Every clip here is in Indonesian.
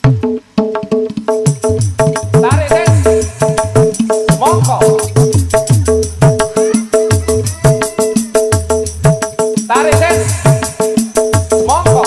Tarik Des, mongko. Tarik Des, mongko.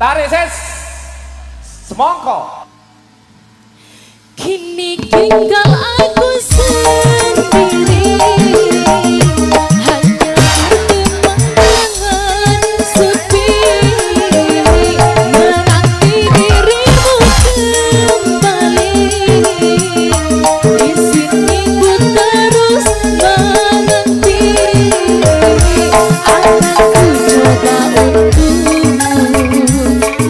Tarik Ses, semongko. Kini tinggal aku sendiri, hanya berteman sepi, menanti dirimu kembali. Di sini ku terus menanti, akan ku coba untukmu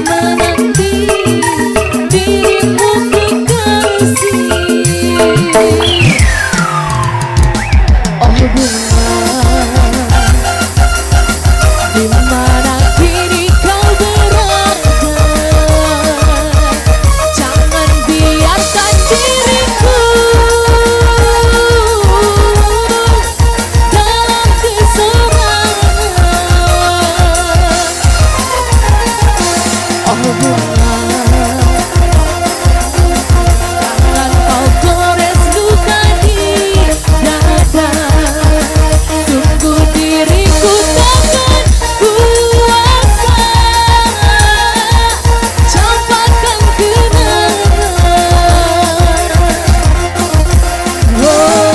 menanti dirimu kekasih. Oh bunga, di mana kini kau berada? Jangan biarkan diriku dalam kesorangan. Oh bunga, jangan kau gores luka di dada. Tunggu diriku takkan kuasa campakkan kenangan. Oh,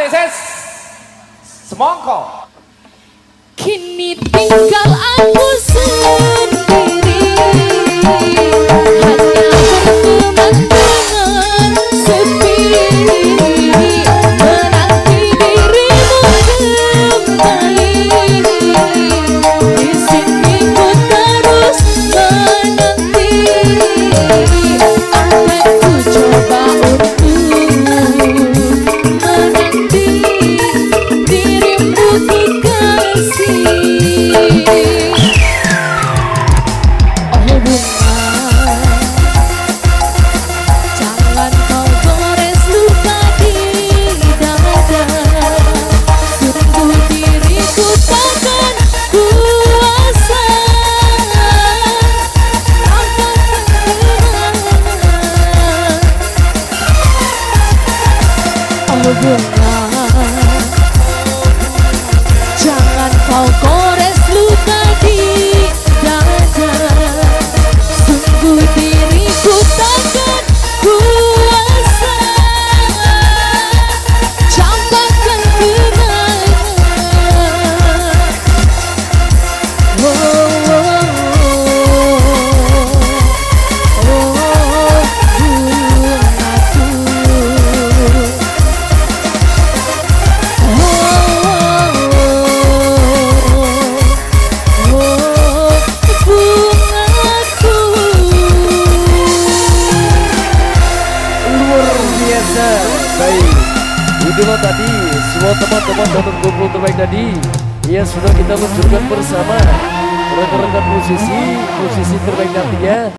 Tarik ses. Semongko. Kini tinggal aku sendiri, hanya berpemandangan sepi, menanti dirimu kembali. Di sini ku terus menanti, akan ku coba untuk menanti dirimu kekasih. Oh bunga, jangan kau gores luka di dada. Sungguh diriku takkan kuasa rasakan kenangan. Oh bunga, jangan kau gores luka di dada. Sungguh diriku takkan kuasa campakkan kenangan. Oh, oh, oh, oh, bungaku. Luar biasa. Baik, itulah tadi semua teman-teman dan kumpul terbaik tadi yang sudah kita luncurkan bersama rekan-rekan musisi terbaik nantinya.